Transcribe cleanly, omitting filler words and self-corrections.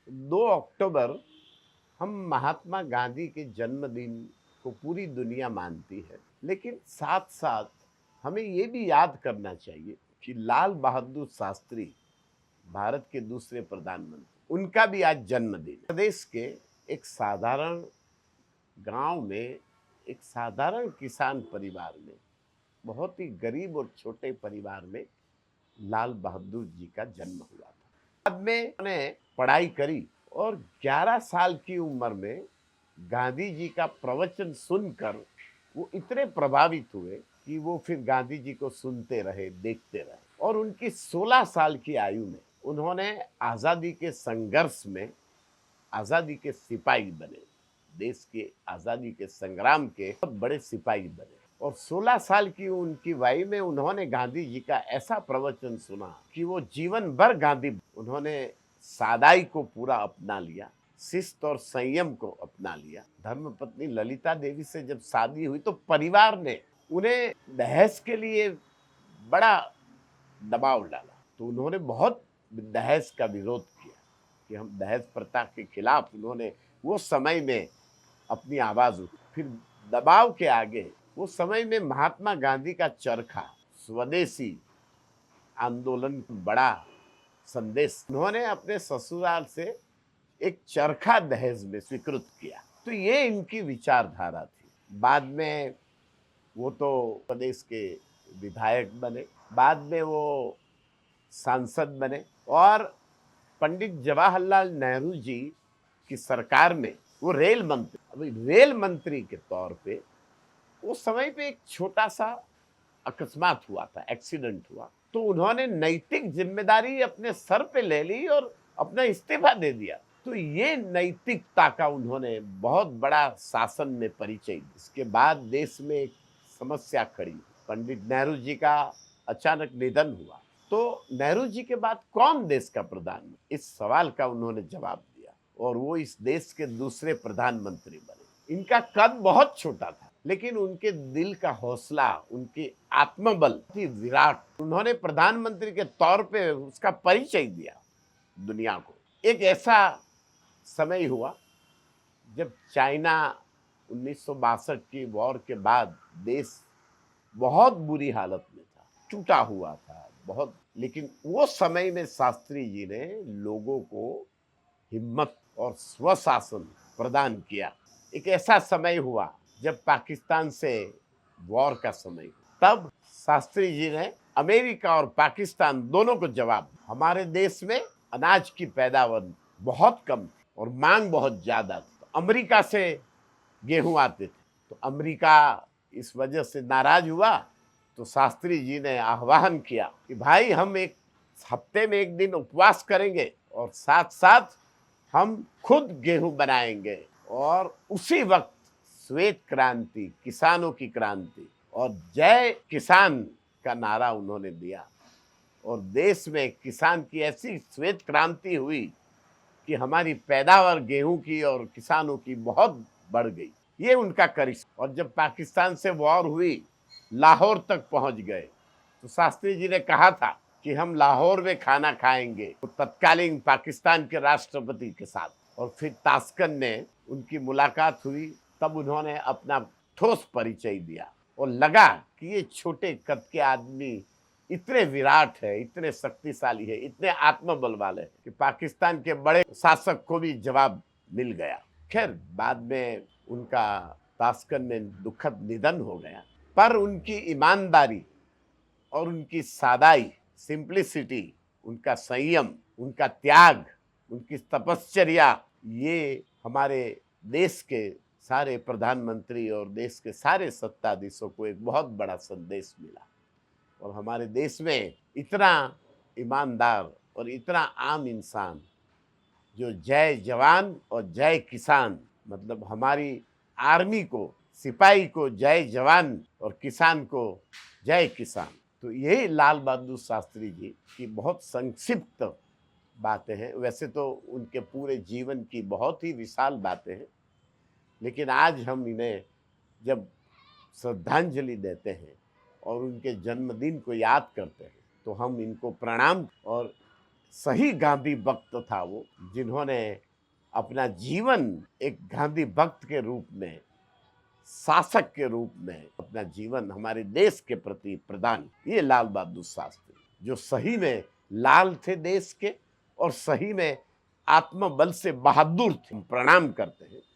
2 अक्टूबर हम महात्मा गांधी के जन्मदिन को पूरी दुनिया मानती है, लेकिन साथ साथ हमें ये भी याद करना चाहिए कि लाल बहादुर शास्त्री भारत के दूसरे प्रधानमंत्री, उनका भी आज जन्मदिन है। प्रदेश के एक साधारण गांव में, एक साधारण किसान परिवार में, बहुत ही गरीब और छोटे परिवार में लाल बहादुर जी का जन्म हुआ था। बाद में उन्होंने पढ़ाई करी और 11 साल की उम्र में गांधी जी का प्रवचन सुनकर वो इतने प्रभावित हुए कि वो फिर गांधी जी को सुनते रहे, देखते रहे। और उनकी 16 साल की आयु में उन्होंने आज़ादी के संघर्ष में आज़ादी के सिपाही बने, देश के आज़ादी के संग्राम के बहुत बड़े सिपाही बने। और 16 साल की उनकी वयु में उन्होंने गांधी जी का ऐसा प्रवचन सुना कि वो जीवन भर गांधी, उन्होंने सादाई को पूरा अपना लिया, शिस्त और संयम को अपना लिया। धर्मपत्नी ललिता देवी से जब शादी हुई तो परिवार ने उन्हें दहेज के लिए बड़ा दबाव डाला, तो उन्होंने बहुत दहेज का विरोध किया कि हम दहेज प्रथा के खिलाफ, उन्होंने वो समय में अपनी आवाज उठाई। फिर दबाव के आगे वो समय में महात्मा गांधी का चरखा स्वदेशी आंदोलन बड़ा संदेश उन्होंने अपने ससुराल से एक चरखा दहेज में स्वीकृत किया। तो ये इनकी विचारधारा थी। बाद में वो तो प्रदेश के विधायक बने, बाद में वो सांसद बने और पंडित जवाहरलाल नेहरू जी की सरकार में वो रेल मंत्री, अभी रेल मंत्री के तौर पे उस समय पे एक छोटा सा अकस्मात हुआ था, एक्सीडेंट हुआ, तो उन्होंने नैतिक जिम्मेदारी अपने सर पे ले ली और अपना इस्तीफा दे दिया। तो ये नैतिकता का उन्होंने बहुत बड़ा शासन में परिचय दिया। इसके बाद देश में एक समस्या खड़ी, पंडित नेहरू जी का अचानक निधन हुआ, तो नेहरू जी के बाद कौन देश का प्रधानमंत्री, इस सवाल का उन्होंने जवाब दिया और वो इस देश के दूसरे प्रधानमंत्री बने। इनका कद बहुत छोटा था, लेकिन उनके दिल का हौसला, उनके आत्मबल थी विराट। उन्होंने प्रधानमंत्री के तौर पे उसका परिचय दिया दुनिया को। एक ऐसा समय हुआ जब चाइना 1962 की वॉर के बाद देश बहुत बुरी हालत में था, टूटा हुआ था बहुत, लेकिन वो समय में शास्त्री जी ने लोगों को हिम्मत और स्वशासन प्रदान किया। एक ऐसा समय हुआ जब पाकिस्तान से वॉर का समय, तब शास्त्री जी ने अमेरिका और पाकिस्तान दोनों को जवाब, हमारे देश में अनाज की पैदावार बहुत कम थी और मांग बहुत ज्यादा थी, तो अमेरिका से गेहूं आते थे, तो अमेरिका इस वजह से नाराज हुआ। तो शास्त्री जी ने आह्वान किया कि भाई हम एक हफ्ते में एक दिन उपवास करेंगे और साथ साथ हम खुद गेहूं बनाएंगे। और उसी वक्त श्वेत क्रांति, किसानों की क्रांति और जय किसान का नारा उन्होंने दिया और देश में किसान की ऐसी श्वेत क्रांति हुई कि हमारी पैदावार गेहूं की और किसानों की बहुत बढ़ गई। ये उनका करिश्मा। और जब पाकिस्तान से वॉर हुई, लाहौर तक पहुंच गए, तो शास्त्री जी ने कहा था कि हम लाहौर में खाना खाएंगे, तो तत्कालीन पाकिस्तान के राष्ट्रपति के साथ। और फिर ताशकंद ने उनकी मुलाकात हुई, तब उन्होंने अपना ठोस परिचय दिया और लगा कि ये छोटे कद के आदमी इतने विराट है, इतने शक्तिशाली है, इतने आत्मबल वाले हैं कि पाकिस्तान के बड़े शासक को भी जवाब मिल गया। खैर बाद में उनका ताशकंद में दुखद निधन हो गया, पर उनकी ईमानदारी और उनकी सादाई, सिंप्लिसिटी, उनका संयम, उनका त्याग, उनकी तपश्चर्या, ये हमारे देश के सारे प्रधानमंत्री और देश के सारे सत्ताधीशों को एक बहुत बड़ा संदेश मिला। और हमारे देश में इतना ईमानदार और इतना आम इंसान जो जय जवान और जय किसान, मतलब हमारी आर्मी को, सिपाही को जय जवान और किसान को जय किसान, तो यही लाल बहादुर शास्त्री जी की बहुत संक्षिप्त बातें हैं। वैसे तो उनके पूरे जीवन की बहुत ही विशाल बातें हैं, लेकिन आज हम इन्हें जब श्रद्धांजलि देते हैं और उनके जन्मदिन को याद करते हैं, तो हम इनको प्रणाम और सही गांधी भक्त था वो, जिन्होंने अपना जीवन एक गांधी भक्त के रूप में, शासक के रूप में अपना जीवन हमारे देश के प्रति प्रदान। ये लाल बहादुर शास्त्री जो सही में लाल थे देश के, और सही में आत्मबल से बहादुर थे। प्रणाम करते हैं